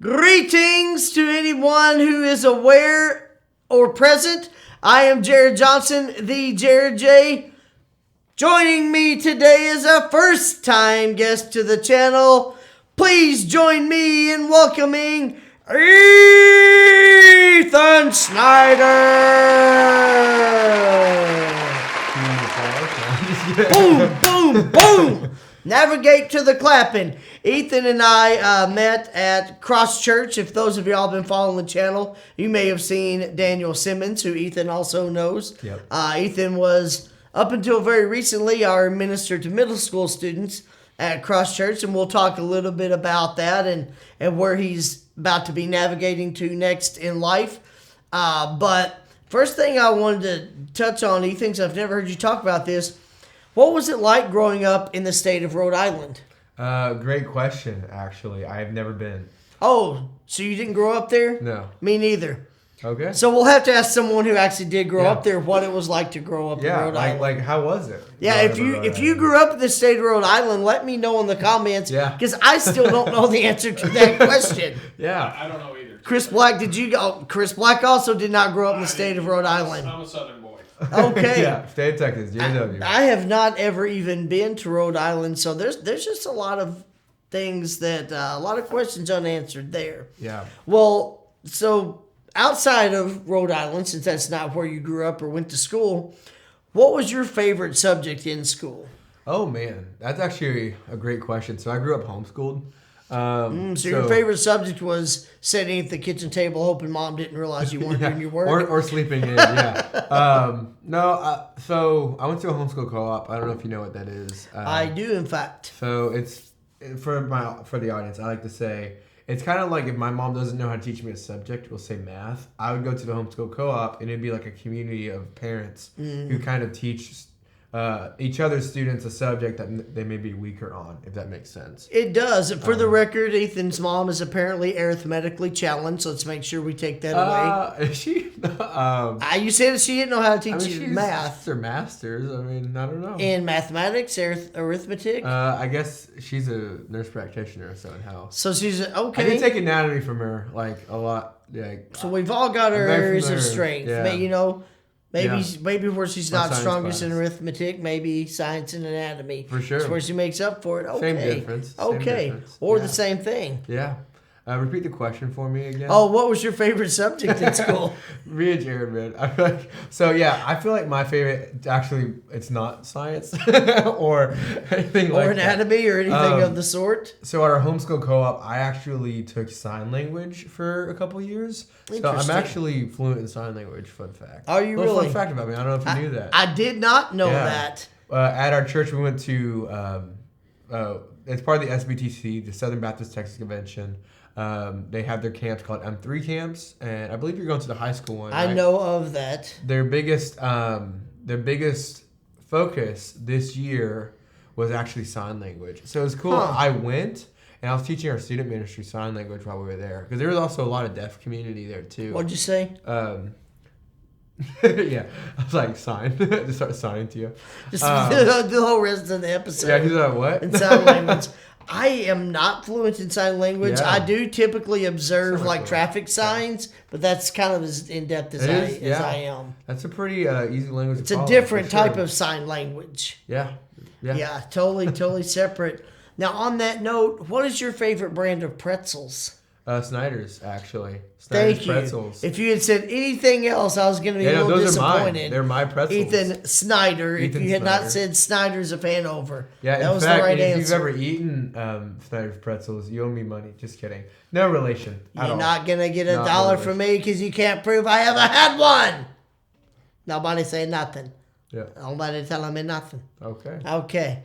Greetings to anyone who is aware or present. I am Jared Johnson, the Jared J. Joining me today is a first-time guest to the channel. Please join me in welcoming Ethan Snyder. Boom, boom, boom. Navigate to the clapping. Ethan and I met at Cross Church. If those of y'all been following the channel, you may have seen Daniel Simmons, who Ethan also knows. Yep. Ethan was, up until very recently, our minister to middle school students at Cross Church, and we'll talk a little bit about that and where he's about to be navigating to next in life. But first thing I wanted to touch on, Ethan, 'cause I've never heard you talk about this. What was it like growing up in the state of Rhode Island? Great question, actually. I've never been. Oh, so you didn't grow up there? No. Me neither. Okay. So we'll have to ask someone who actually did grow up there what it was like to grow up in Rhode Island. Like how was it? Yeah, if you grew up in the state of Rhode Island, let me know in the comments. Yeah. Because I still don't know the answer to that question. Yeah. I don't know either. Chris Black, did you go? Chris Black also did not grow up in the state of Rhode Island. I'm a Southern boy. Okay. Yeah, state of Texas, JW. I have not ever even been to Rhode Island, so there's just a lot of things that a lot of questions unanswered there. Yeah. Well, so outside of Rhode Island, since that's not where you grew up or went to school, what was your favorite subject in school? Oh man, that's actually a great question. So I grew up homeschooled. So your favorite subject was sitting at the kitchen table hoping mom didn't realize you weren't doing your work? Or sleeping in, yeah. So I went to a homeschool co-op. I don't know if you know what that is. I do, in fact. So it's, for the audience, I like to say, it's kind of like if my mom doesn't know how to teach me a subject, we'll say math. I would go to the homeschool co-op, and it'd be like a community of parents who kind of teach each other's students a subject that they may be weaker on, if that makes sense. It does. For the record, Ethan's mom is apparently arithmetically challenged, so let's make sure we take that away. Is she? You said that she didn't know how to teach you she's math. Her master's. I mean, I don't know. In mathematics, arithmetic? I guess she's a nurse practitioner, so in health. So she's, okay. I did take anatomy from her, like, a lot. Like, so we've all got our areas of strength. Yeah. Maybe where she's not strongest in class. arithmetic, maybe science and anatomy. For sure. That's where she makes up for it. Okay. Same difference. Okay. Or the same thing. Yeah. Repeat the question for me again. Oh, what was your favorite subject in school? Me and Jared, man. I feel like my favorite, actually, it's not science or anything like that. Or anatomy or anything of the sort? So at our homeschool co-op, I actually took sign language for a couple years. So I'm actually fluent in sign language, fun fact. Are you really? Fun fact about me. I don't know if you knew that. I did not know that. At our church, we went to, it's part of the SBTC, the Southern Baptist Texas Convention. They have their camps called M3 camps, and I believe you're going to the high school one. I know of that. Their biggest focus this year was actually sign language. So it was cool. Huh. I went, and I was teaching our student ministry sign language while we were there, because there was also a lot of deaf community there too. What'd you say? Yeah, I was like, sign. Just start signing to you. Just the whole rest of the episode. Yeah, he's like, what? In sign language. I am not fluent in sign language. Yeah. I do typically observe like traffic signs, but that's kind of as in depth as I am. That's a pretty easy language. It's a different type of sign language. Yeah. Yeah, totally separate. Now, on that note, what is your favorite brand of pretzels? Snyder's, actually. Snyder's Thank you. pretzels. If you had said anything else, I was going to be a little those disappointed. are mine. They're my pretzels. Ethan Snyder. If you had not Snyder. said Snyder's of Hanover. Yeah, that in was fact, the right if answer. you've ever eaten Snyder's pretzels, you owe me money. Just kidding. No relation at all. You're not going to get Not $1 relation. from me because you can't prove I ever had one. Nobody say nothing. Yeah. Nobody telling me nothing. Okay. Okay.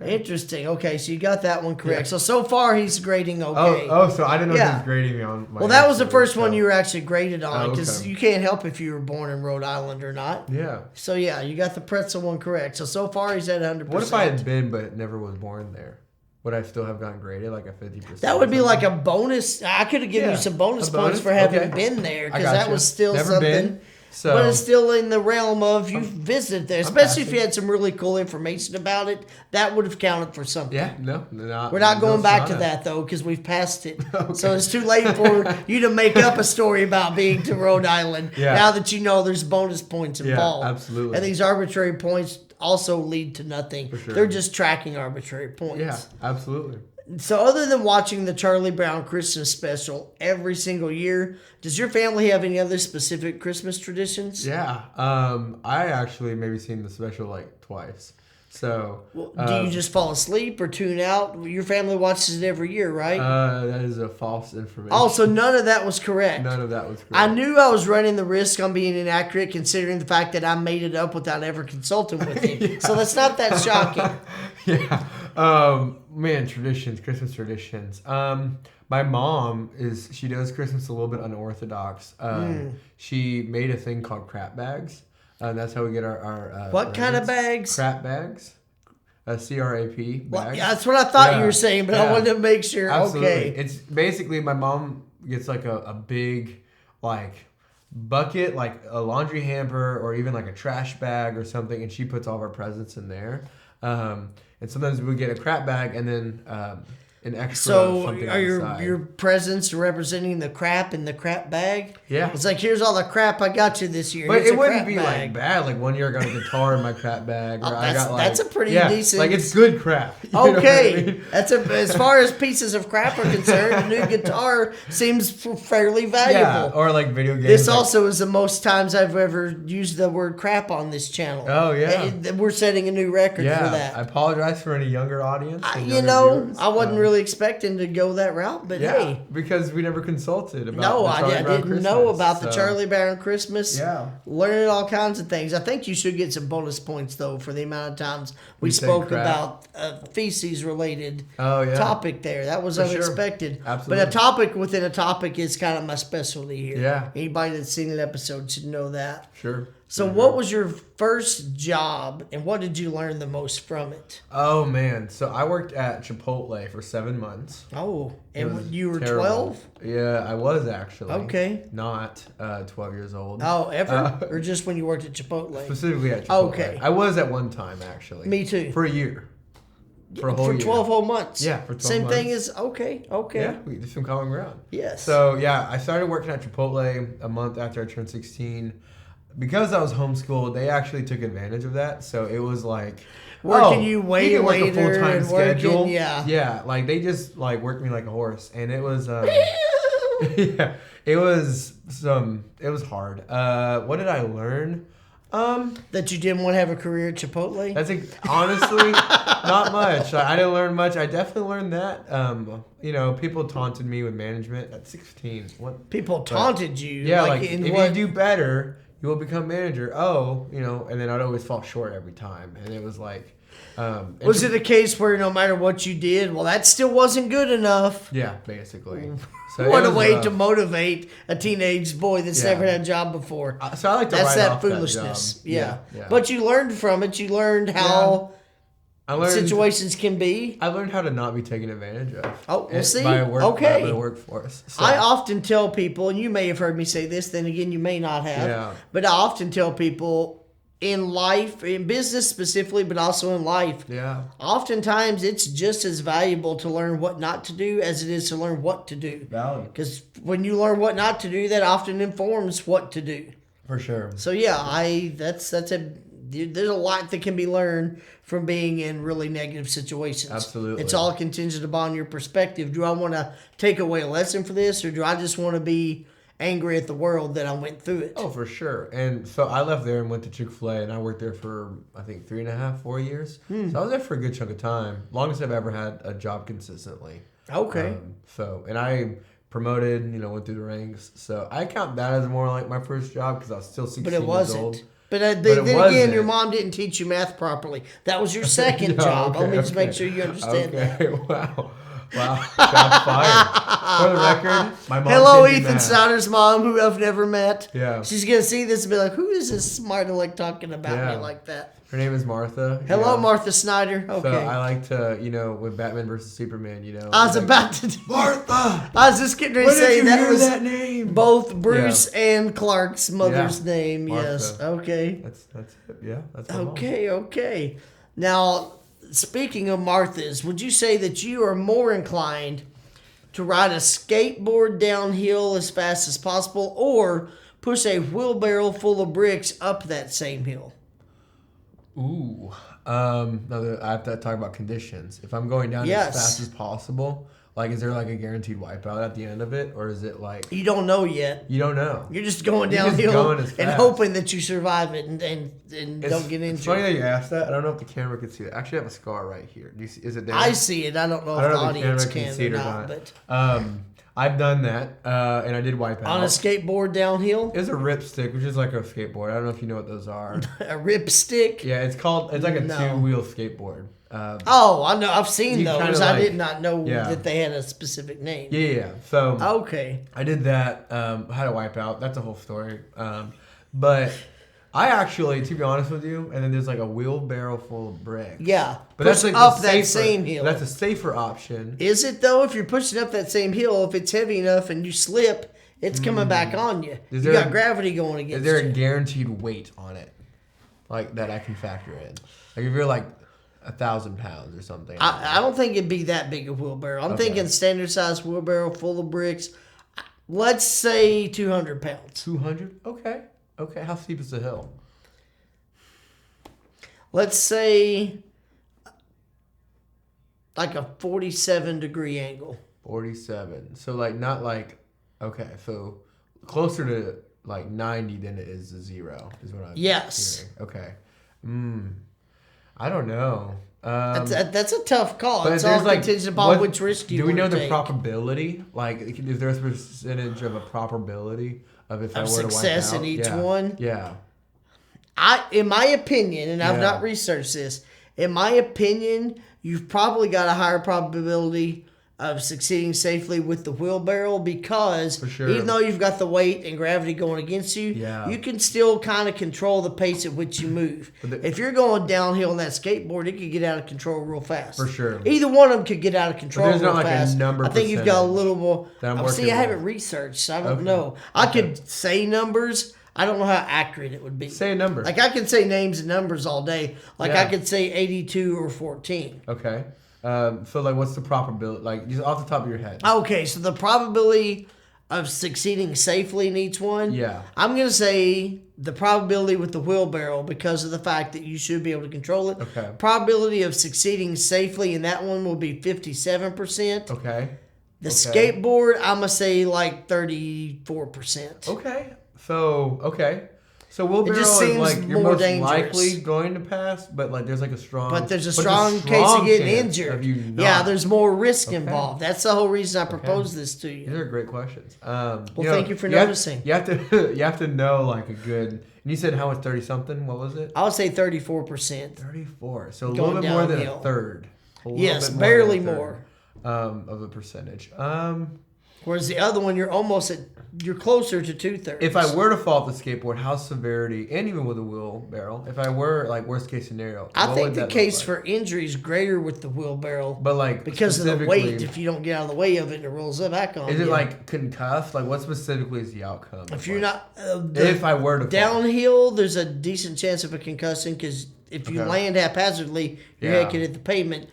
Interesting. Okay, so you got that one correct. Yeah. So far he's grading okay. So I didn't know he was grading me on my Well, that was the answer, first so. one you were actually graded on because okay. you can't help if you were born in Rhode Island or not. Yeah. So, yeah, you got the pretzel one correct. So far he's at 100%. What if I had been but never was born there? Would I still have gotten graded like a 50%? That would be like a bonus. I could have given you some bonus points for having been there because that was still Never something. been. So, but it's still in the realm of you visited there, especially if you had some really cool information about it. That would have counted for something. yeah, We're not going back to Shauna. that though, because we've passed it. Okay. So it's too late for you to make up a story about being to Rhode Island. Yeah. Now that you know there's bonus points involved. absolutely. And these arbitrary points also lead to nothing. For sure. They're just tracking arbitrary points. Yeah, absolutely. So other than watching the Charlie Brown Christmas special every single year, does your family have any other specific Christmas traditions? Yeah, I actually maybe seen the special like twice. So, Do you just fall asleep or tune out? Your family watches it every year, right? that is a false information. Also, none of that was correct. None of that was correct. I knew I was running the risk on being inaccurate considering the fact that I made it up without ever consulting with him. Yeah. So that's not that shocking. Yeah. Man, traditions, Christmas traditions. My mom she does Christmas a little bit unorthodox. She made a thing called crap bags. That's how we get our What kind of bags? Crap bags. CRAP bags. Well, yeah, that's what I thought you Yeah, were saying, but yeah. I wanted to make sure. Absolutely. Okay. It's basically my mom gets like a big like bucket, like a laundry hamper or even like a trash bag or something, and she puts all of our presents in there. And sometimes we get a crap bag and then an extra So something are on the side. your presents representing the crap in the crap bag? Yeah. It's like, here's all the crap I got you this year. But Here's it a wouldn't crap be bag. like bad. Like one year I got a guitar in my crap bag. Or I got like, that's a pretty decent- Like it's good crap. You know what I Okay, mean? as far as pieces of crap are concerned, a new guitar seems fairly valuable. Yeah, or like video games. This like, also is the most times I've ever used the word crap on this channel. Oh, yeah. We're setting a new record yeah, for that. I apologize for any younger audience. and You younger know, viewers. I wasn't really expecting to go that route, but Yeah, hey. because we never consulted about. No, the I Charlie Brown didn't know Christmas, about the so- Charlie Brown Christmas. Yeah. Learning all kinds of things. I think you should get some bonus points, though, for the amount of times we You say spoke crap. about a feces-related Oh yeah. topic there. That was For sure. unexpected. Absolutely. But a topic within a topic is kind of my specialty here. Yeah. Anybody that's seen an episode should know that. Sure. So For what sure. was your first job, and what did you learn the most from it? Oh man, so I worked at Chipotle for 7 months. Oh, It and was when you were terrible. 12? Yeah, I was actually. Okay. Not 12 years old. Oh, ever? Uh, or just when you worked at Chipotle? Specifically at Chipotle. Okay. I was at one time actually. Me too. For a year. For a whole year. 12 whole months. Yeah, for 12 Same thing months. as, okay. Yeah, we did some common ground. Yes. So yeah, I started working at Chipotle a month after I turned 16. Because I was homeschooled, they actually took advantage of that. So it was like Working you way can work a later full-time and working, schedule. yeah. Yeah, like they just like worked me like a horse, and it was yeah, it was hard. What did I learn? That you didn't want to have a career at Chipotle? Honestly not much. I didn't learn much. I definitely learned that. People taunted me with management at 16. What? People taunted you. Yeah, like in if what? you do better, you will become manager. Oh, and then I'd always fall short every time, and it was like. Was it a case where no matter what you did, well, that still wasn't good enough? Yeah, basically. So What it a was way rough. to motivate a teenage boy that's Yeah. never had a job before. So I like to That's write that off foolishness. That job. Yeah. But you learned from it. You learned how I learned situations can be. I learned how to not be taken advantage of. Oh, well, see? By Okay. the workforce. So, I often tell people, and you may have heard me say this, then again, you may not have, Yeah. but I often tell people in life, in business specifically, but also in life, yeah, oftentimes it's just as valuable to learn what not to do as it is to learn what to do. valid Because when you learn what not to do, that often informs what to do. for sure. So yeah, there's a lot that can be learned from being in really negative situations. Absolutely. It's all contingent upon your perspective. Do I want to take away a lesson for this, or do I just want to be angry at the world that I went through it? Oh, for sure. And so I left there and went to Chick-fil-A, and I worked there for, I think, 3.5, 4 years. So I was there for a good chunk of time. Longest I've ever had a job consistently. Okay. And I promoted, went through the ranks. So I count that as more like my first job because I was still 16 But it years old. wasn't. But then it again, wasn't. your mom didn't teach you math properly. That was your second No, job. Let me just okay. make sure you understand that. Okay, wow. Wow, shots fired. For the record, my mom. Hello, can do Ethan math. Snyder's mom, who I've never met. Yeah. She's gonna see this and be like, "Who is this smart aleck talking about Yeah. me like that?" Her name is Martha. Hello, yeah. Martha Snyder. So Okay. I like to, with Batman versus Superman, I was like, about to. Martha. I was just getting ready to When say did you that hear was that name? both Bruce and Clark's mother's Yeah. name. Martha. Yes. Okay. That's it. Yeah, that's my mom. Okay. Now, speaking of Martha's, would you say that you are more inclined to ride a skateboard downhill as fast as possible or push a wheelbarrow full of bricks up that same hill? Ooh. Now I have to talk about conditions. If I'm going down Yes. as fast as possible, like, is there like a guaranteed wipeout at the end of it, or is it like You don't know yet. you don't know? You're just going You're just downhill going as and fast. hoping that you survive it and don't get It's funny injured. that you asked that. I don't know if the camera can see it. Actually, I have a scar right here. Do you see? Is it there? I see it. I don't know I if don't the know if the audience camera can see it or or not, not. but I've done that, and I did wipe out. on a skateboard downhill, It's a ripstick, which is like a skateboard. I don't know if you know what those are. a ripstick. Yeah, it's like a No. 2-wheel skateboard. Oh, I know. I've seen You those. kinda I like- did not know yeah. that they had a specific name. Yeah. So Okay. I did that. I had to wipe out. That's a whole story. But I actually, to be honest with you, and then there's like a wheelbarrow full of bricks. Yeah. But Push that's like up the that safer, same hill. That's a safer option. Is it though? If you're pushing up that same hill, if it's heavy enough and you slip, it's coming back on you. Is You there got a- gravity going Is against there a you. guaranteed weight on it, like that I can factor in? Like if you're like 1,000 pounds or something. I don't think it'd be that big a wheelbarrow. I'm Okay. thinking standard size wheelbarrow full of bricks. Let's say 200 pounds. 200. Okay. How steep is the hill? Let's say like a 47-degree angle. 47. So like not like okay. So closer to like 90 than it is to 0 is what I'm Yes. hearing. Okay. I don't know. That's a tough call. But It's all there's, like, contingent upon what- which risk you do we know want to the take. probability? Like, is there a percentage of a probability of if I Of were to wipe success out? in each Yeah. one? Yeah. In my opinion, and I've Yeah. not researched this, in my opinion, you've probably got a higher probability of succeeding safely with the wheelbarrow because For sure. even though you've got the weight and gravity going against you, Yeah. you can still kind of control the pace at which you move. If you're going downhill on that skateboard, it could get out of control real fast. For sure. Either one of them could get out of control there's real not like a fast. number I think you've got a percentage little more. that I'm See, working I haven't with. researched, so I don't Okay. know. I Okay. could say numbers. I don't know how accurate it would be. Say a number. Like I can say names and numbers all day. Like Yeah. I could say 82 or 14. Okay. So like, what's the probability? Like, just off the top of your head. Okay, so the probability of succeeding safely in each one. Yeah. I'm gonna say the probability with the wheelbarrow because of the fact that you should be able to control it. Okay. Probability of succeeding safely in that one will be 57%. Okay. The Okay. skateboard, I'm gonna say like 34%. Okay. So wheelbarrow just is seems like you're more most dangerous. likely going to pass, but like there's like a strong. But there's a but strong case of getting chance injured. of you not. Yeah, there's more risk Okay. involved. That's the whole reason I proposed this to These you. are great questions. Thank you for have- noticing. You have to you have to know like a good. And you said how much 30 something? What was it? I would say 34%. 34. So a Going little bit more than a downhill. third. A little Yes, bit barely than a third, more. Of a percentage. Whereas the other one, you're closer to 2/3. If I were to fall off the skateboard, how severity, and even with a wheelbarrow, if I were like worst case scenario, I what think would the that case look like? for injury is greater with the wheelbarrow But like because of the specifically, weight. If you don't get out of the way of it and it rolls back on is you. it like concussed? Like what specifically is the outcome? If of, you're like, not if I were to fall? downhill, there's a decent chance of a concussion because if you Okay. land haphazardly, your Yeah. head can hit the pavement.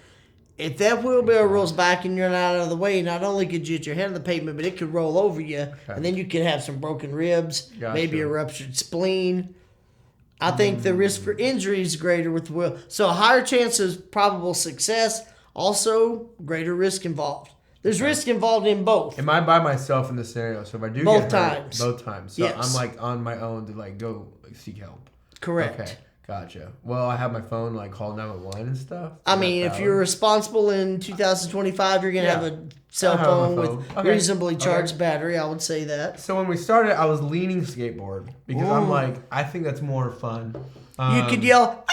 If that wheelbarrow rolls back and you're not out of the way, not only could you hit your head on the pavement, but it could roll over you, and then you could have some broken ribs, Gotcha. maybe a ruptured spleen. I think the risk for injury is greater with the wheel. So a higher chance of probable success, also greater risk involved. There's risk involved in both. Am I by myself in this scenario? So if I do Both get hurt, times. both times. So Yes. I'm like on my own to like go seek help. Correct. Okay, gotcha. Well, I have my phone like call 911 and stuff. I Is mean, that if you're valid? responsible in 2025, you're going to Yeah. have a cell I'll have phone my with phone. Okay. reasonably Okay. charged battery. I would say that. So when we started, I was leaning skateboard because I'm Ooh. like, I think that's more fun. You could yell,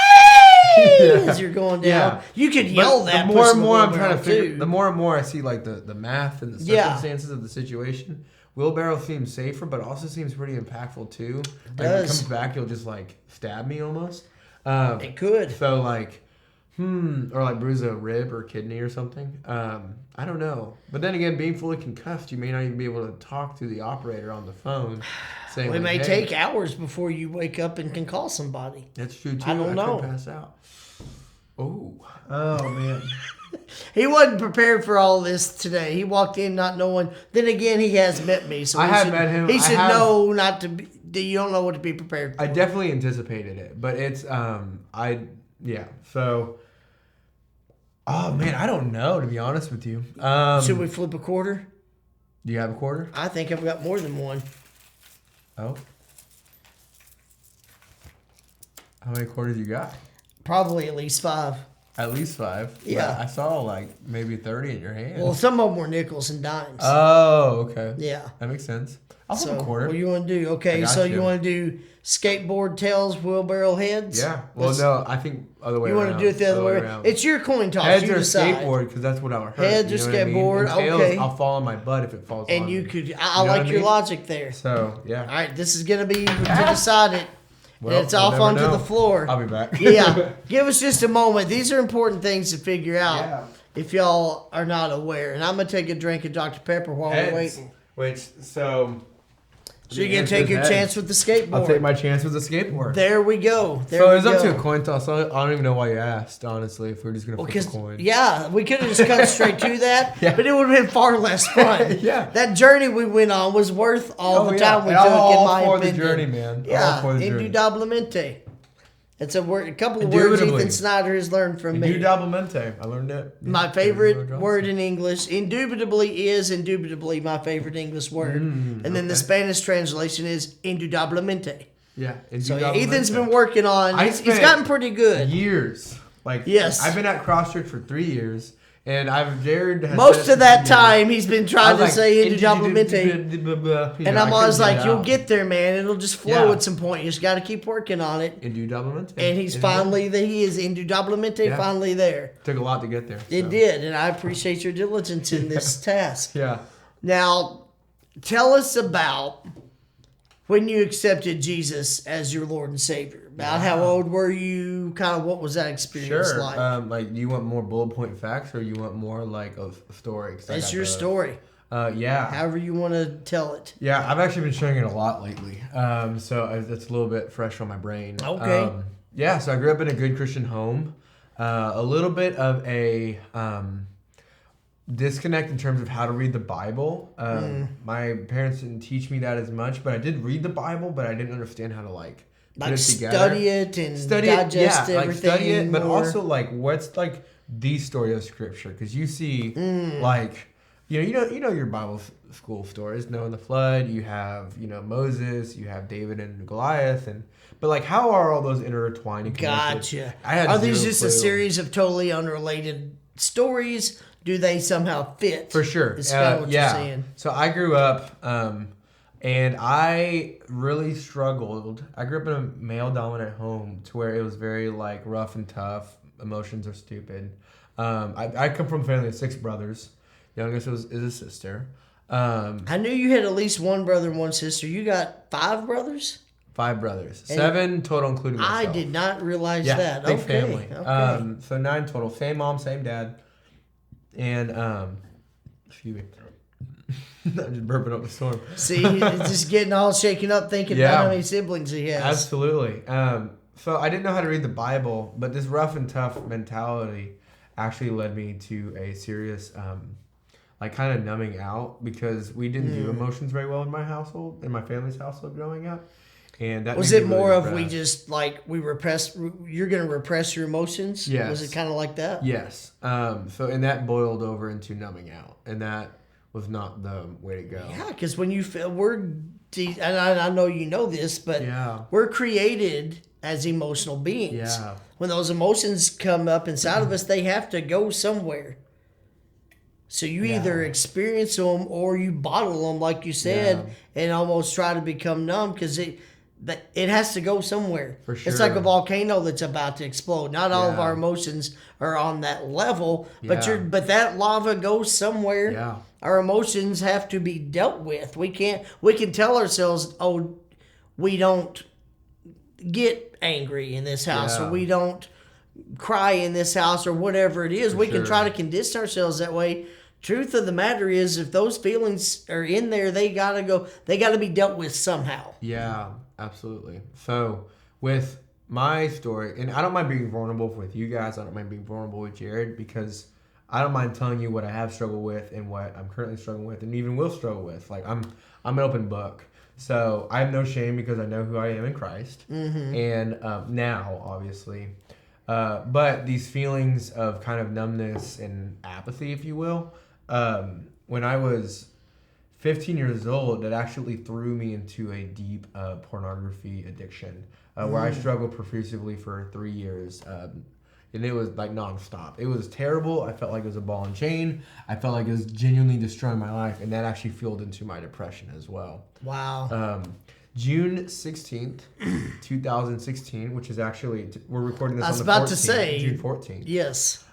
as you're going down. Yeah. You could yell But that. the more push and them more a I'm little trying to bit figure, too. the more and more I see like the math and the circumstances of the situation. Wheelbarrow seems safer, but also seems pretty impactful too. Like when it comes back, you'll just like stab me almost. It could. So like, or like bruise a rib or kidney or something. I don't know. But then again, being fully concussed, you may not even be able to talk to the operator on the phone. Saying, It may hey, take hours before you wake up and can call somebody. That's true too. I don't know. Could pass out. Oh man. He wasn't prepared for all this today. He walked in not knowing. Then again, he has met me, so I have met him. He should know not to be. You don't know what to be prepared for. I definitely anticipated it, but it's So, oh man, I don't know, to be honest with you. Should we flip a quarter? Do you have a quarter? I think I've got more than one. Oh. How many quarters you got? Probably at least 5. At least 5. Yeah. But I saw like maybe 30 in your hand. Well, some of them were nickels and dimes. Oh, okay. Yeah. That makes sense. I'll flip a quarter. What do you want to do? Okay, so you want to do skateboard tails, wheelbarrow heads? Yeah. Well, no, I think other way around. You want to do it the other way around? It's your coin toss. Heads you or decide. skateboard, because that's what I would hurt. Heads or skateboard, I mean? Tails, okay. I'll fall on my butt if it falls on And you me. could, I like your logic there. So, yeah. All right, this is going to be to decide it. Well, and it's off onto the floor. I'll be back. Yeah. Give us just a moment. These are important things to figure out. Yeah. If y'all are not aware. And I'm going to take a drink of Dr. Pepper while we're waiting. So you're going to take your chance with the skateboard. I'll take my chance with the skateboard. There we go. So it's up to a coin toss. I don't even know why you asked, honestly, if we're just going to flip a coin. Yeah, we could have just cut straight to that, Yeah. but it would have been far less fun. Yeah. That journey we went on was worth all the time we And took, all in my for opinion. the journey, man. Yeah, All for the journey. indudablemente. It's a word, a couple of words Indubitably. Ethan Snyder has learned from me. Indudablemente. I learned it. My favorite word in English, indubitably is indubitably my favorite English word. And then the Spanish translation is indudablemente. Yeah. So yeah, Ethan's been working on, he's gotten pretty good. Years. Like, yes. I've been at Crosschurch for 3 years. And I've dared to most of that time he's been trying to say indudablemente. And I'm always like, you'll get there, man. It'll just flow at some point. You just got to keep working on it. Indudablemente. And he is indudablemente finally there. Took a lot to get there. It did, and I appreciate your diligence in this task. Yeah. Now, tell us about when you accepted Jesus as your Lord and Savior. About how old were you? Kind of what was that experience like? Like, do you want more bullet point facts or you want more like a story? That's your story. Yeah. However you want to tell it. Yeah, I've actually been sharing it a lot lately. So it's a little bit fresh on my brain. Okay. Yeah, so I grew up in a good Christian home. A little bit of a disconnect in terms of how to read the Bible. My parents didn't teach me that as much, but I did read the Bible, but I didn't understand how to put it together. Study it and digest everything. Like study it, but also like what's like the story of Scripture, because you see like you know your Bible school stories. Noah and the flood. You have Moses. You have David and Goliath, but like how are all those intertwined? And Gotcha. Are these just a series of totally unrelated stories? Do they somehow fit? For sure. Is kind of what you're saying. So I grew up. And I really struggled. I grew up in a male-dominant home to where it was very like rough and tough. Emotions are stupid. I come from a family of 6 brothers. The youngest is a sister. I knew you had at least one brother and one sister. You got 5 brothers? 5 brothers. 7 total, including myself. I did not realize yeah, that. Big okay. family. Okay. So 9 total. Same mom, same dad. And excuse me. I'm just burping up the storm. See, he's just getting all shaken up thinking about how many siblings he has. Absolutely. So I didn't know how to read the Bible, but this rough and tough mentality actually led me to a serious, like kind of numbing out, because we didn't do emotions very well in my household, in my family's household growing up. And that was it more of we just like we repress? You're going to repress your emotions. Yes. Was it kind of like that? Yes. So and that boiled over into numbing out, and that was not the way to go. Yeah, because when you feel and I know you know this, but we're created as emotional beings. Yeah. When those emotions come up inside of us, they have to go somewhere. So you either experience them or you bottle them, like you said, and almost try to become numb, because that it has to go somewhere. For sure. It's like a volcano that's about to explode. Not all of Yeah. our emotions are on that level, Yeah. but that lava goes somewhere. Yeah. Our emotions have to be dealt with. We can tell ourselves, oh, we don't get angry in this house, or we don't cry in this house, or whatever it is. We can try to condition ourselves that way. Truth of the matter is, if those feelings are in there, they gotta be dealt with somehow. Yeah, absolutely. So with my story, and I don't mind being vulnerable with you guys. I don't mind being vulnerable with Jared, because I don't mind telling you what I have struggled with and what I'm currently struggling with, and even will struggle with. Like I'm an open book. So I have no shame, because I know who I am in Christ, and now obviously. But these feelings of kind of numbness and apathy, if you will, when I was 15 years old, it actually threw me into a deep pornography addiction, where I struggled profusely for 3 years. And it was like nonstop. It was terrible. I felt like it was a ball and chain. I felt like it was genuinely destroying my life. And that actually fueled into my depression as well. Wow. June 16th, 2016, which is actually, we're recording this on the 14th. I was about to say. June 14th. Yes.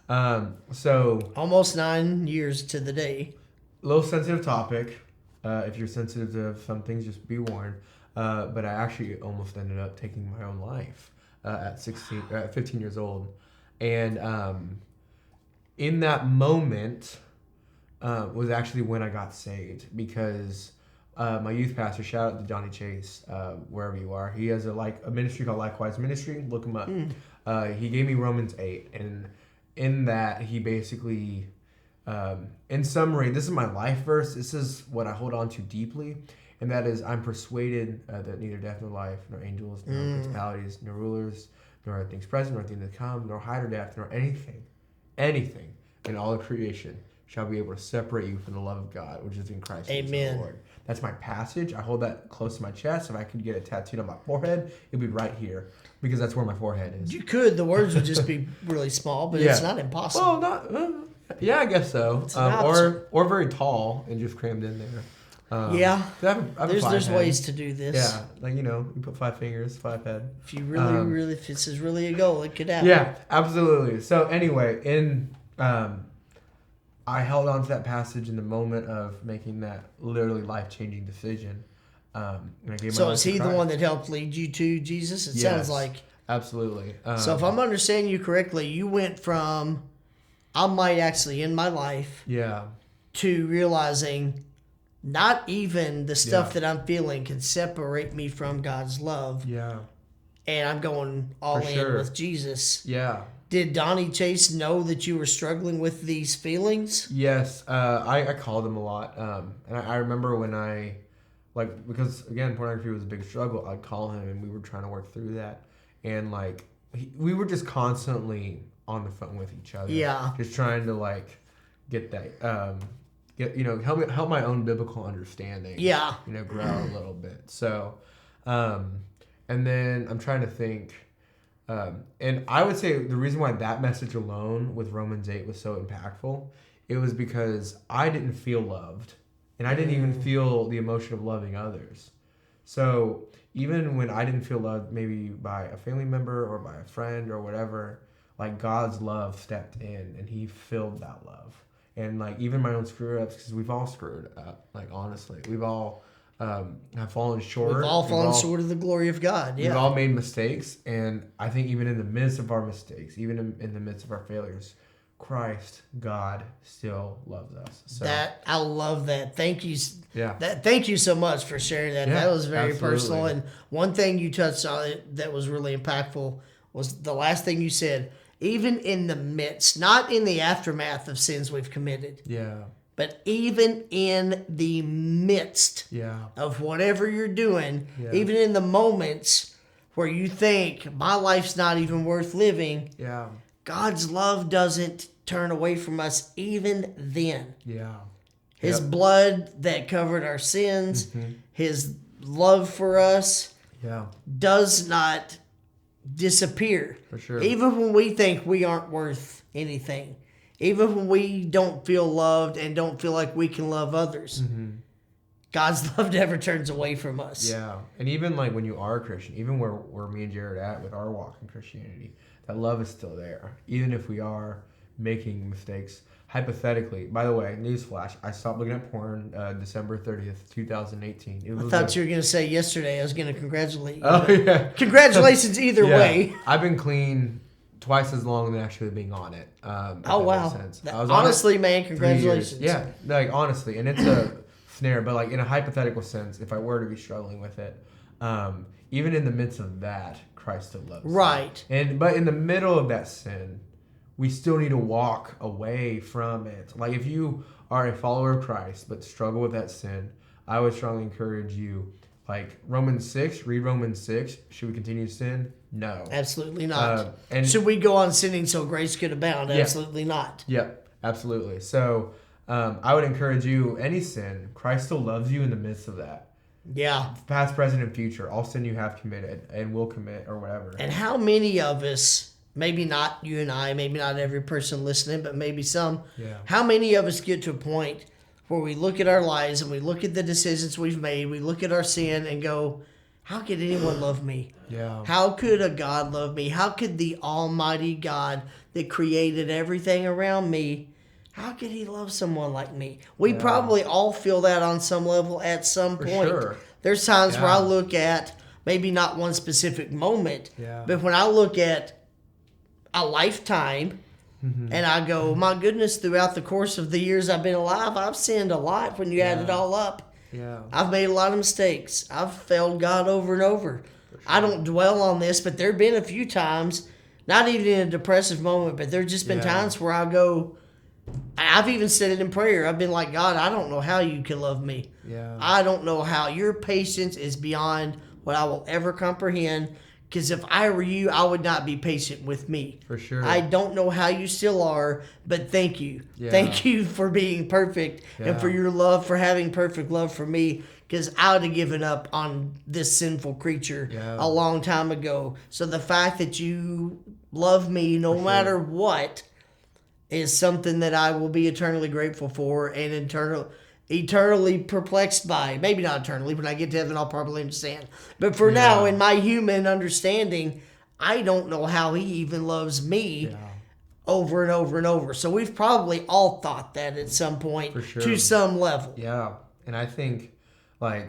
So. Almost 9 years to the day. Little sensitive topic. If you're sensitive to some things, just be warned. But I actually almost ended up taking my own life at 15 years old. And in that moment was actually when I got saved, because my youth pastor, shout out to Johnny Chase, wherever you are. He has a ministry called Likewise Ministry. Look him up. He gave me Romans 8, and in that he basically, in summary, this is my life verse. This is what I hold on to deeply, and that is, I'm persuaded that neither death nor life, nor angels, nor principalities, nor rulers, nor things present, nor things to come, nor height or depth, nor anything in all of creation shall be able to separate you from the love of God, which is in Christ Jesus our Lord. That's my passage. I hold that close to my chest. If I could get it tattooed on my forehead, it'd be right here, because that's where my forehead is. You could. The words would just be really small, but it's not impossible. Well, yeah, I guess so. Or very tall and just crammed in there. There's ways to do this. Yeah, you put 5 fingers, 5 head. If you really, if this is really a goal, it could happen. Yeah, absolutely. So anyway, I held on to that passage in the moment of making that literally life-changing decision. And I gave so is he the one that helped lead you to Jesus? It sounds like. Absolutely. So if I'm understanding you correctly, you went from, I might actually end my life, to realizing not even the stuff that I'm feeling can separate me from God's love. Yeah. And I'm going all in with Jesus. Yeah. Did Donnie Chase know that you were struggling with these feelings? Yes. I called him a lot. And I remember when because again, pornography was a big struggle, I'd call him and we were trying to work through that. And we were just constantly on the phone with each other. Yeah. Just trying to get that, help my own biblical understanding. Yeah. Grow a little bit. So, and then I'm trying to think, and I would say the reason why that message alone with Romans 8 was so impactful, it was because I didn't feel loved, and I didn't even feel the emotion of loving others. So even when I didn't feel loved, maybe by a family member or by a friend or whatever, God's love stepped in and he filled that love. And even my own screw ups, because we've all screwed up. Honestly, we've all have fallen short. We've all fallen short of the glory of God. Yeah, we've all made mistakes, and I think even in the midst of our mistakes, even in the midst of our failures, Christ, God, still loves us. So I love that. Thank you. Yeah. Thank you so much for sharing that. Yeah, that was very absolutely. personal. And one thing you touched on that was really impactful was the last thing you said. Even in the midst, not in the aftermath of sins we've committed. Yeah. But even in the midst of whatever you're doing, even in the moments where you think my life's not even worth living, God's love doesn't turn away from us even then. Yeah. His blood that covered our sins, his love for us does not disappear. For sure. Even when we think we aren't worth anything. Even when we don't feel loved and don't feel like we can love others. God's love never turns away from us. Yeah. And even like when you are a Christian, even where me and Jared at with our walk in Christianity, that love is still there. Even if we are making mistakes. Hypothetically, by the way, newsflash, I stopped looking at porn December 30th, 2018. I thought you were going to say yesterday. I was going to congratulate you. Oh, yeah. Congratulations either way. I've been clean twice as long than actually being on it. Oh, wow. Honestly, man, congratulations. Yeah, like honestly. And it's a snare, but like in a hypothetical sense, if I were to be struggling with it, even in the midst of that, Christ still loves me. Right. But in the middle of that sin, we still need to walk away from it. Like if you are a follower of Christ but struggle with that sin, I would strongly encourage you, like Romans 6, read Romans 6. Should we continue to sin? No. Absolutely not. And should we go on sinning so grace could abound? Absolutely not. Yep, absolutely. So I would encourage you, any sin, Christ still loves you in the midst of that. Yeah. Past, present, and future. All sin you have committed and will commit or whatever. And how many of us... Maybe not you and I, maybe not every person listening, but maybe some. Yeah. How many of us get to a point where we look at our lives and we look at the decisions we've made, we look at our sin and go, how could anyone love me? Yeah. How could a God love me? How could the Almighty God that created everything around me, how could he love someone like me? We probably all feel that on some level at some point. Sure. There's times where I look at, maybe not one specific moment, but when I look at a lifetime, and I go, my goodness, throughout the course of the years I've been alive, I've sinned a lot when you add it all up. Yeah. I've made a lot of mistakes. I've failed God over and over. Sure. I don't dwell on this, but there have been a few times, not even in a depressive moment, but there have just been times where I go, I've even said it in prayer. I've been like, God, I don't know how you can love me. Yeah. I don't know how. Your patience is beyond what I will ever comprehend. Because if I were you, I would not be patient with me. For sure. I don't know how you still are, but thank you. Yeah. Thank you for being perfect and for your love, for having perfect love for me. Because I would have given up on this sinful creature a long time ago. So the fact that you love me no matter what is something that I will be eternally grateful for and eternally perplexed by. Maybe not eternally. When I get to heaven, I'll probably understand. But for now, in my human understanding, I don't know how he even loves me over and over and over. So we've probably all thought that at some point to some level. Yeah. And I think, like,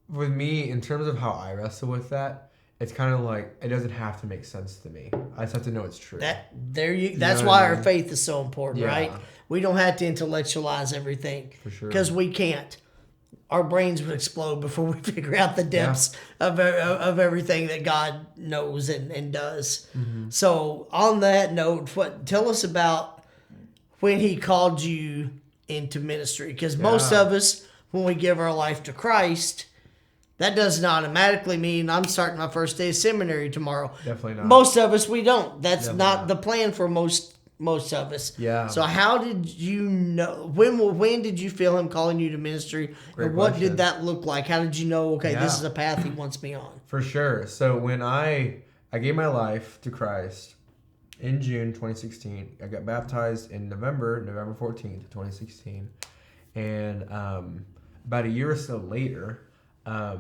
with me, in terms of how I wrestle with that, it's kind of like, it doesn't have to make sense to me. I just have to know it's true. That's why our faith is so important, right? We don't have to intellectualize everything. For sure. Because we can't. Our brains would explode before we figure out the depths of everything that God knows and does. Mm-hmm. So on that note, tell us about when he called you into ministry. Because most of us, when we give our life to Christ, that doesn't automatically mean I'm starting my first day of seminary tomorrow. Definitely not. Most of us, we don't. That's not the plan for most of us. Yeah. So how did you know? When did you feel him calling you to ministry? Great and what question. did that look like? How did you know, okay, this is a path he wants me on? For sure. So when I gave my life to Christ in June 2016, I got baptized in November 14th, 2016. And about a year or so later, I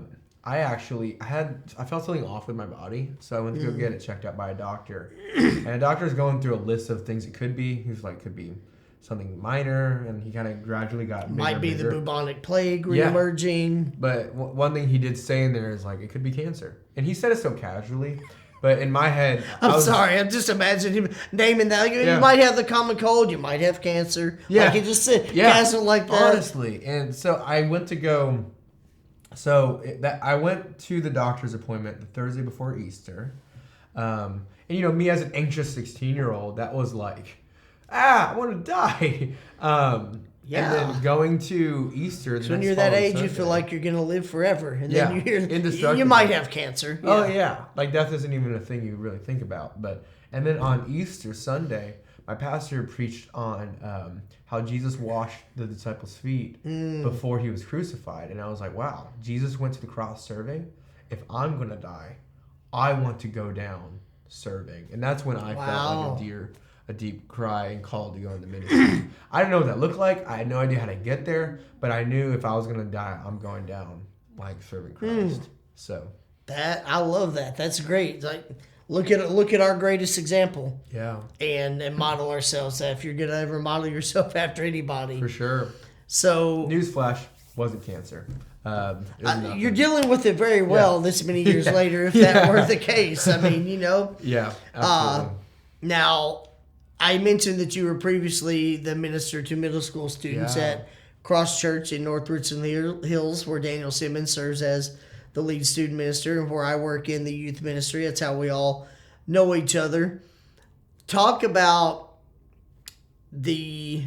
felt something off with my body, so I went to go get it checked out by a doctor. And a doctor's going through a list of things it could be. He was like, could be something minor, and he kind of gradually got bigger. Might be the bubonic plague reemerging. But one thing he did say in there is like, it could be cancer. And he said it so casually. But in my head, I'm just imagining him naming that. You might have the common cold, you might have cancer. Yeah. Like he just said, casual like that. Honestly. And so I went to go. I went to the doctor's appointment the Thursday before Easter. And me as an anxious 16-year-old, that was like, I want to die. And then going to Easter. So when you're that age, you feel like you're going to live forever. And then you might have cancer. Yeah. Oh, yeah. Like death isn't even a thing you really think about. And then on Easter Sunday, my pastor preached on how Jesus washed the disciples' feet before he was crucified. And I was like, wow, Jesus went to the cross serving. If I'm going to die, I want to go down serving. And that's when I felt like a deep cry and call to go into ministry. I didn't know what that looked like. I had no idea how to get there, but I knew if I was going to die, I'm going down like serving Christ. So I love that. That's great. Like, look at our greatest example. yeah, And model ourselves. That if you're gonna ever model yourself after anybody, for sure. So Newsflash, wasn't cancer. You're dealing with it very well this many years later. If that were the case, I mean, Yeah, absolutely. Now, I mentioned that you were previously the minister to middle school students at Cross Church in North Richland Hills, where Daniel Simmons serves as the lead student minister, and where I work in the youth ministry. That's how we all know each other. Talk about the,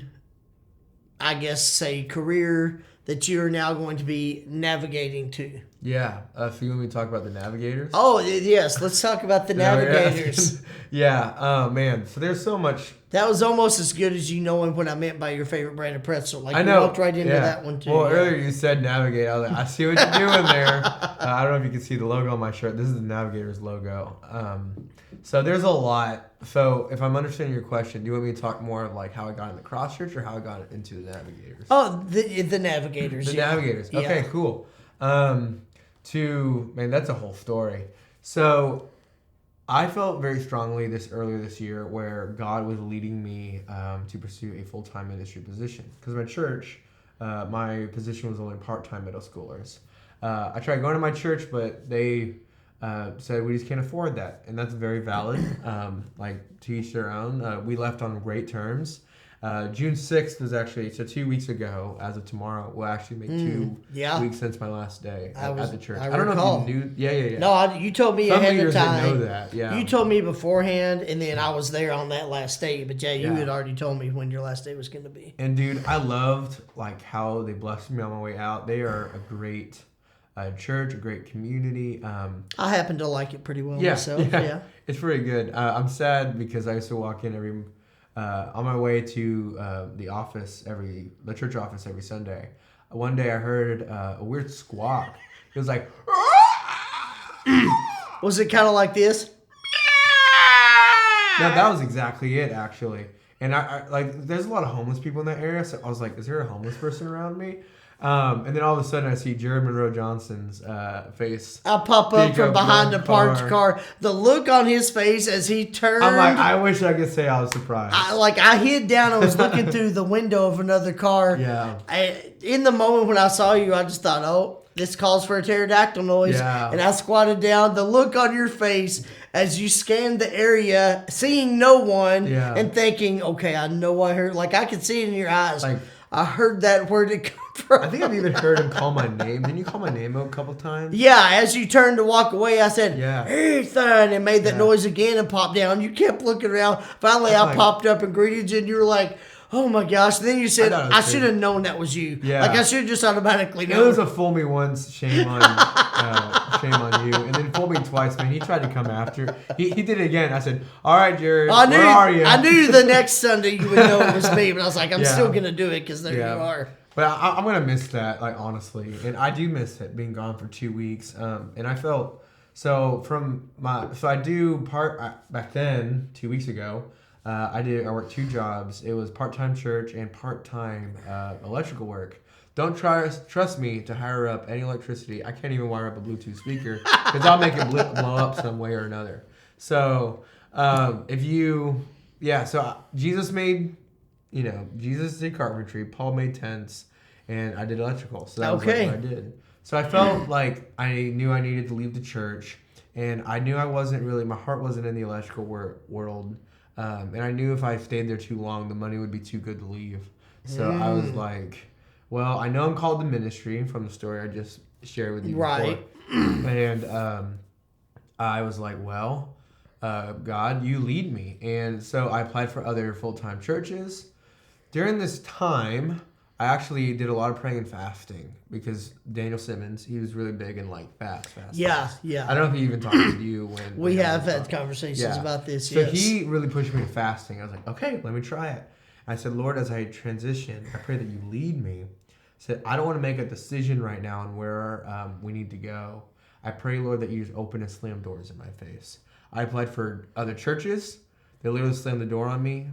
I guess, say, career that you're now going to be navigating to. Yeah. So you want me to talk about the navigators? Oh, yes. Let's talk about the navigators. Yeah. Oh, man. So there's so much. That was almost as good as you knowing what I meant by your favorite brand of pretzel. Like, I know. You walked right into that one, too. Well, earlier you said navigate. I was like, I see what you're doing there. I don't know if you can see the logo on my shirt. This is the Navigators logo. So there's a lot. So if I'm understanding your question, do you want me to talk more of like how I got into Cross Church or how I got into the Navigators? Oh, the Navigators. The Navigators. Okay, cool. Man, that's a whole story. So I felt very strongly earlier this year where God was leading me to pursue a full-time ministry position. Because my church, my position was only part-time middle schoolers. I tried going to my church, but they said we just can't afford that. And that's very valid. Like, to each their own. We left on great terms. June 6th was actually, so 2 weeks ago, as of tomorrow, will actually make 2 weeks since my last day at the church. I don't know if you knew. Yeah. No, you told me ahead of time. Didn't know that. Yeah. You told me beforehand, and then I was there on that last day. But you had already told me when your last day was going to be. And dude, I loved like how they blessed me on my way out. They are a great church, a great community. I happen to like it pretty well myself. Yeah, it's pretty good. I'm sad because I used to walk in on my way to the church office every Sunday. One day I heard a weird squawk. It was like, was it kind of like this? No, that was exactly it, actually. And I like, there's a lot of homeless people in that area, so I was like, is there a homeless person around me? And then all of a sudden I see Jared Monroe Johnson's face. I'll pop up from behind a parked car. The look on his face as he turned. I'm like, I wish I could say I was surprised. I hid down and was looking through the window of another car. Yeah. In the moment when I saw you, I just thought, oh, this calls for a pterodactyl noise. Yeah. And I squatted down. The look on your face as you scanned the area, seeing no one, and thinking, okay, I know I heard. Like, I could see it in your eyes. Like, I heard that word it come from. I think I've even heard him call my name. Didn't you call my name a couple times? Yeah, as you turned to walk away, I said, Ethan, and made that noise again and popped down. You kept looking around. Finally, I popped up and greeted you, and you were like, oh my gosh. And then you said, I should have known that was you. Yeah. Like, I should have just automatically known. It was a fool me once, shame on you. And then fool me twice, man. He tried to come after. He did it again. I said, all right, Jared, where are you? I knew the next Sunday you would know it was me, but I was like, I'm still going to do it because there you are. But I'm going to miss that, like, honestly. And I do miss it, being gone for 2 weeks. And I felt, I do back then, 2 weeks ago, I worked 2 jobs. It was part-time church and part-time electrical work. Don't trust me to hire up any electricity. I can't even wire up a Bluetooth speaker because I'll make it blow up some way or another. So Jesus Jesus did carpentry. Paul made tents, and I did electrical. So that was what I did. So I felt like I knew I needed to leave the church, and I knew my heart wasn't in the electrical world. And I knew if I stayed there too long, the money would be too good to leave. So I was like, well, I know I'm called to ministry from the story I just shared with you before. And I was like, well, God, you lead me. And so I applied for other full-time churches. During this time, I actually did a lot of praying and fasting because Daniel Simmons, he was really big in like fast. Yeah. I don't know if he even talked to you when we have had conversations about this. So he really pushed me to fasting. I was like, okay, let me try it. I said, Lord, as I transition, I pray that you lead me. I said, I don't want to make a decision right now on where we need to go. I pray, Lord, that you just open and slam doors in my face. I applied for other churches. They literally slammed the door on me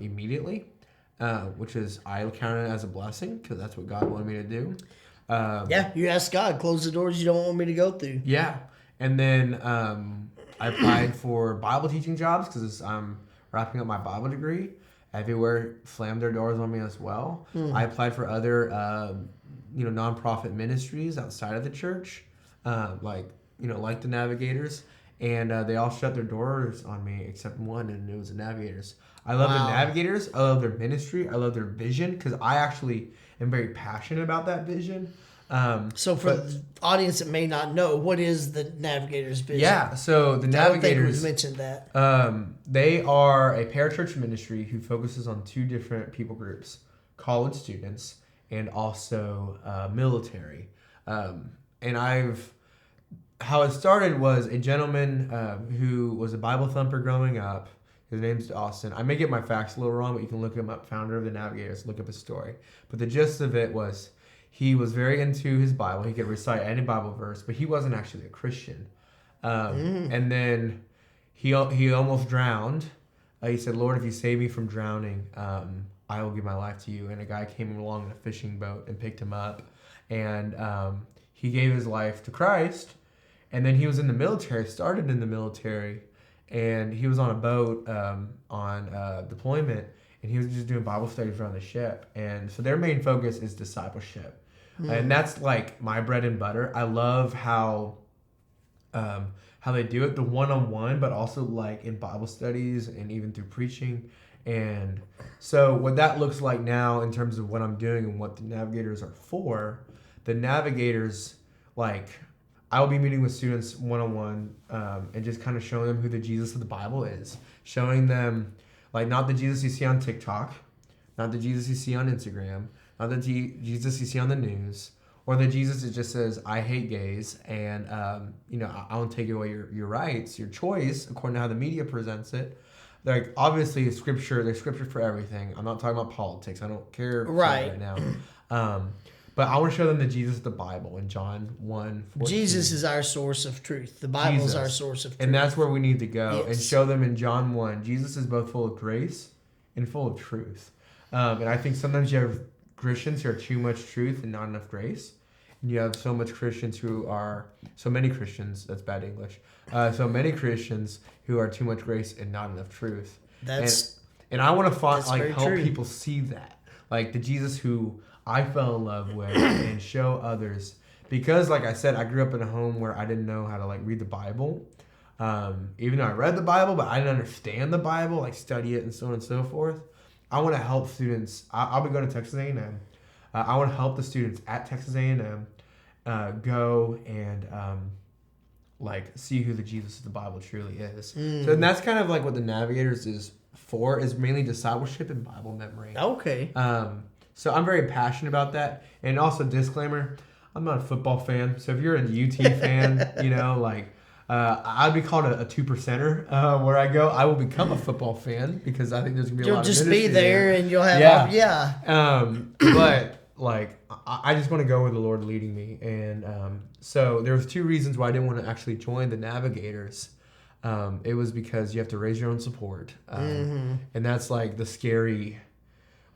immediately, which is I counted it as a blessing because that's what God wanted me to do. Yeah, you ask God, close the doors you don't want me to go through. Yeah, and then I applied for Bible teaching jobs because I'm wrapping up my Bible degree. Everywhere slammed their doors on me as well. I applied for other nonprofit ministries outside of the church, like the Navigators, and they all shut their doors on me except one, and it was the Navigators. I love the Navigators. I love their ministry. I love their vision because I actually am very passionate about that vision. So for the audience that may not know, what is the Navigators vision? Yeah, so the Navigators. I don't think we've mentioned that. They are a parachurch ministry who focuses on two different people groups: college students and also military. How it started was a gentleman who was a Bible thumper growing up. His name's Austin. I may get my facts a little wrong, but you can look him up. Founder of the Navigators. Look up his story. But the gist of it was, he was very into his Bible. He could recite any Bible verse, but he wasn't actually a Christian. And then he almost drowned. He said, "Lord, if you save me from drowning, I will give my life to you." And a guy came along in a fishing boat and picked him up. And he gave his life to Christ. And then he was in the military, started in the military. And he was on a boat on deployment. And he was just doing Bible studies around the ship. And so their main focus is discipleship. And that's like my bread and butter. I love how they do it, the one-on-one, but also like in Bible studies and even through preaching. And so what that looks like now in terms of what I'm doing and what the Navigators are for, the Navigators, like, I will be meeting with students one-on-one and just kind of showing them who the Jesus of the Bible is. Showing them, like, not the Jesus you see on TikTok, not the Jesus you see on Instagram, not the Jesus you see on the news, or the Jesus that just says, "I hate gays," and I won't take away your rights, your choice, according to how the media presents it. Like, obviously, there's scripture for everything. I'm not talking about politics. I don't care right now. But I want to show them the Jesus of the Bible in John 1:14. Jesus is our source of truth. The Bible is our source of truth. And that's where we need to go and show them in John 1. Jesus is both full of grace and full of truth. And I think sometimes you have Christians who are too much truth and not enough grace. And you have so many Christians, that's bad English. So many Christians who are too much grace and not enough truth. And I want to help people see that. Like the Jesus who I fell in love with and show others. Because like I said, I grew up in a home where I didn't know how to like read the Bible. Even though I read the Bible, but I didn't understand the Bible, like study it and so on and so forth. I want to help students. I'll be going to Texas A&M. I want to help the students at Texas A&M go and see who the Jesus of the Bible truly is. So and that's kind of like what the Navigators is for, is mainly discipleship and Bible memory. Okay. So I'm very passionate about that. And also, disclaimer, I'm not a football fan. So if you're a UT fan, I'd be called a 2%er where I go. I will become a football fan because I think there's going to be a lot of ministry You'll just be there and you'll have but I just want to go where the Lord leading me. And so there's two reasons why I didn't want to actually join the Navigators. It was because you have to raise your own support. And that's like the scary...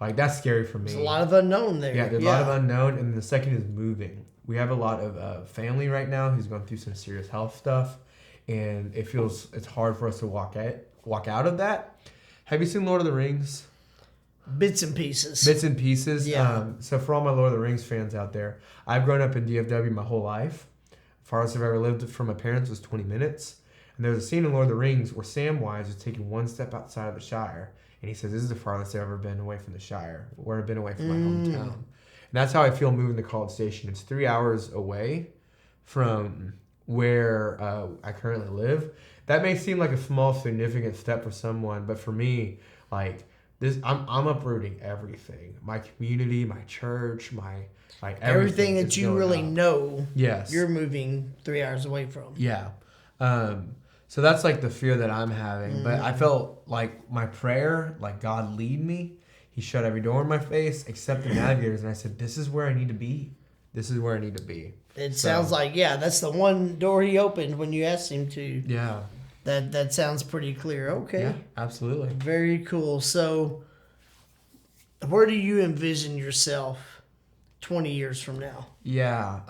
Like, that's scary for me. There's a lot of unknown there. Yeah, there's a lot of unknown. And the second is moving. We have a lot of family right now who's going through some serious health stuff. And it's hard for us to walk out of that. Have you seen Lord of the Rings? Bits and pieces. Yeah. So for all my Lord of the Rings fans out there, I've grown up in DFW my whole life. Farthest I've ever lived from my parents was 20 minutes. And there's a scene in Lord of the Rings where Samwise is taking one step outside of the Shire. And he says, "This is the farthest I've ever been away from the Shire, where I've been away from my hometown." And that's how I feel moving to College Station. It's 3 hours away from where I currently live. That may seem like a small, significant step for someone, but for me, like this, I'm uprooting everything. My community, my church, everything that you really know. Yes, you're moving 3 hours away from. Yeah. So that's like the fear that I'm having. But I felt like my prayer, like God lead me. He shut every door in my face except the Navigators. And I said, this is where I need to be. It sounds like, that's the one door he opened when you asked him to. Yeah. That sounds pretty clear. Okay. Yeah, absolutely. Very cool. So, where do you envision yourself 20 years from now? Yeah,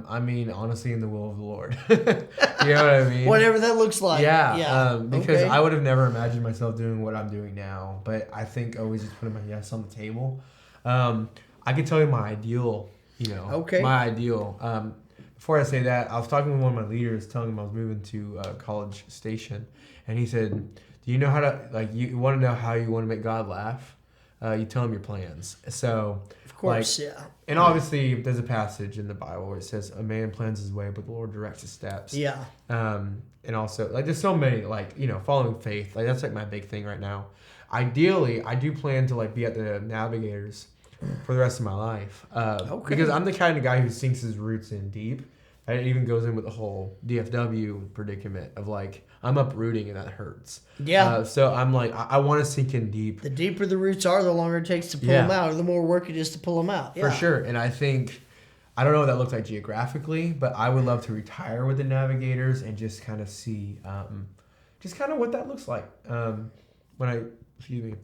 I mean, honestly, in the will of the Lord. You know what I mean? Whatever that looks like. Yeah, because okay. I would have never imagined myself doing what I'm doing now. But I think always just putting my yes on the table. I can tell you my ideal, Okay. my ideal. Before I say that, I was talking with one of my leaders, telling him I was moving to College Station. And he said, do you know how to, like, you want to know how you want to make God laugh? You tell him your plans. So, of course, like, yeah. And obviously, there's a passage in the Bible where it says, a man plans his way, but the Lord directs his steps. Yeah. And also, like, there's so many, like, following faith. Like, that's, like, my big thing right now. Ideally, I do plan to, like, be at the Navigators for the rest of my life. Okay. Because I'm the kind of guy who sinks his roots in deep. And it even goes in with the whole DFW predicament of, like, I'm uprooting and that hurts. Yeah. So I'm like, I want to sink in deep. The deeper the roots are, the longer it takes to pull them out, or the more work it is to pull them out. Yeah. For sure. And I think, I don't know what that looks like geographically, but I would love to retire with the Navigators and just kind of see, just kind of what that looks like. Excuse me.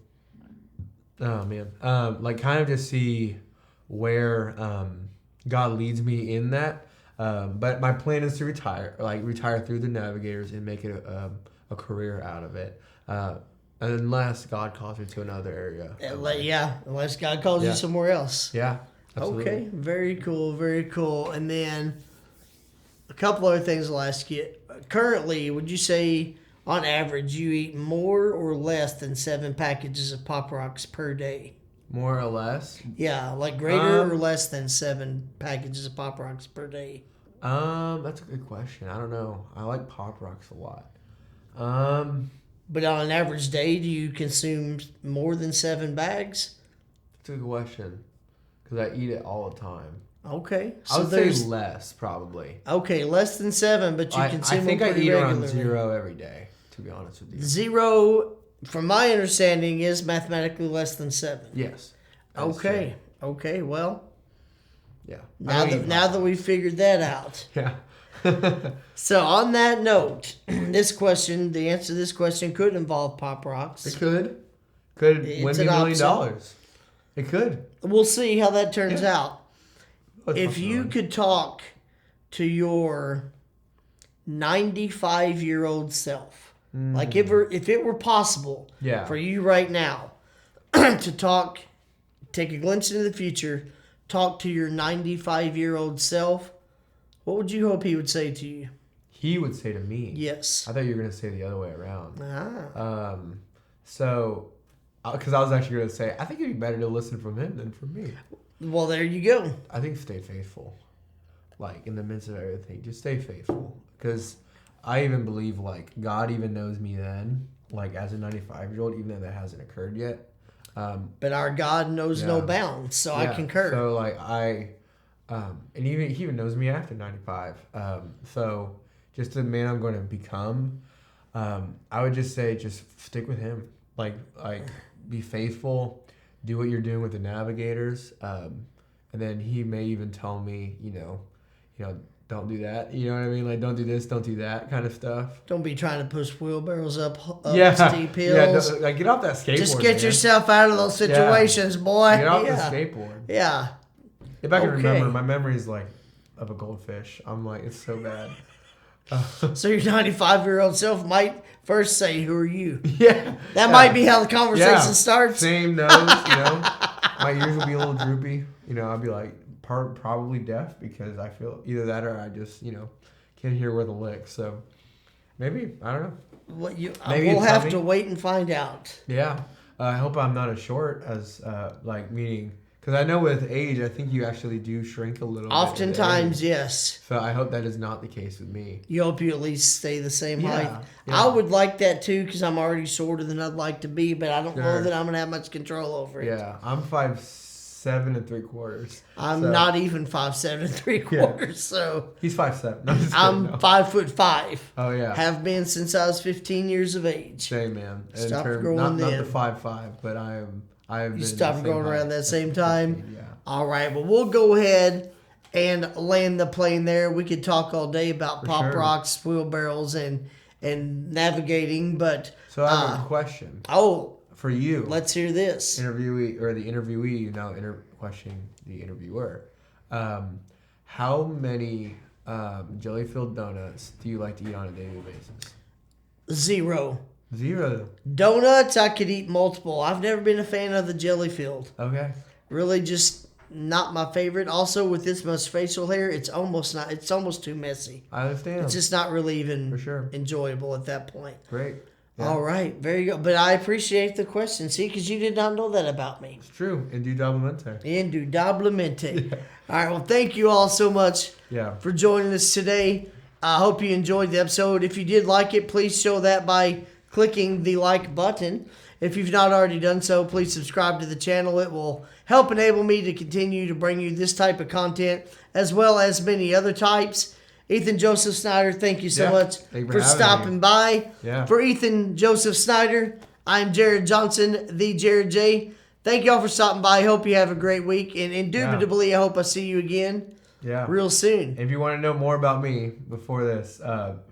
Oh, man. Like, kind of just see where God leads me in that. But my plan is to retire through the Navigators and make it a career out of it. Unless God calls me to another area. Unless God calls you somewhere else. Yeah, absolutely. Okay, very cool, very cool. And then a couple other things I'll ask you. Currently, would you say on average you eat more or less than 7 packages of Pop Rocks per day? More or less? Yeah, like greater or less than 7 packages of Pop Rocks per day? That's a good question. I don't know. I like Pop Rocks a lot. But on an average day, do you consume more than 7 bags? That's a good question. Because I eat it all the time. Okay. I would say less, probably. Okay, less than 7, but you consume them pretty regularly. I think I eat around 0 every day, to be honest with you. 0, from my understanding, is mathematically less than 7. Yes. Okay. True. Okay, well. Yeah. Now that we've figured that out. Yeah. So on that note, the answer to this question could involve Pop Rocks. It could. Could win me $1 million. It could. We'll see how that turns out. If you could talk to your 95-year-old self, like if it were possible for you right now to take a glimpse into the future, talk to your 95-year-old self, what would you hope he would say to you? He would say to me? Yes. I thought you were going to say the other way around. Because I was actually going to say, I think it'd be better to listen from him than from me. Well, there you go. I think stay faithful. Like, in the midst of everything, just stay faithful. Because I even believe, like, God even knows me then, like, as a 95-year-old, even though that hasn't occurred yet. But our God knows no bounds, so I concur. So, like, and he even knows me after 95. So, just the man I'm going to become, I would just say, just stick with him. Like, be faithful, do what you're doing with the Navigators, and then he may even tell me, don't do that. You know what I mean? Like, don't do this, don't do that kind of stuff. Don't be trying to push wheelbarrows up steep hills. Yeah, get off that skateboard. Just get yourself out of those situations, boy. Get off the skateboard. Yeah. If I can remember, my memory is like of a goldfish. I'm like, it's so bad. So your 95-year-old self might first say, "Who are you?" Yeah. That might be how the conversation starts. Same nose, My ears will be a little droopy. I'll be like probably deaf because I feel either that or I just, can't hear where the lick. So maybe, I don't know. We'll have to wait and find out. Yeah. I hope I'm not as short as, meaning... Because I know with age, I think you actually do shrink a little bit. Oftentimes, yes. So I hope that is not the case with me. You hope you at least stay the same height. Yeah. I would like that too because I'm already shorter than I'd like to be, but I don't know that I'm going to have much control over it. Yeah, I'm 5'7"3/4. I'm not even 5'7" 3/4, so... He's 5'7". No, I'm 5'5". Oh, yeah. Have been since I was 15 years of age. Same, man. Stopped growing not then. the 5'5", but I am... You stopped growing around that same time? 15, yeah. All right, well, we'll go ahead and land the plane there. We could talk all day about Pop Rocks, wheelbarrows, and Mm-hmm. navigating. But So I have a question for you. let's hear this. Interviewee or the interviewee, questioning the interviewer. How many jelly-filled donuts do you like to eat on a daily basis? 0. 0. Donuts, I could eat multiple. I've never been a fan of the jelly filled. Okay. Really, just not my favorite. Also, with this much facial hair, it's almost not. It's almost too messy. I understand. It's just not really even For sure. enjoyable at that point. Great. Yeah. All right, very good. But I appreciate the question. See, because you did not know that about me. It's true. Indudablemente. Indudablemente. Yeah. All right, well, thank you all so much for joining us today. I hope you enjoyed the episode. If you did like it, please show that by clicking the like button. If you've not already done so, please subscribe to the channel. It will help enable me to continue to bring you this type of content as well as many other types. Ethan Joseph Snyder, thank you so much for stopping by. Yeah. For Ethan Joseph Snyder, I'm Jared Johnson, the Jared J. Thank y'all for stopping by. I hope you have a great week. And indubitably, I hope I see you again real soon. If you want to know more about me before this,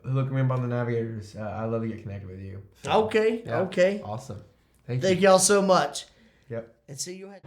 look me up on the Navigators. I love to get connected with you. So, Okay. Awesome. Thank you. Thank y'all so much. Yep. And see you ahead.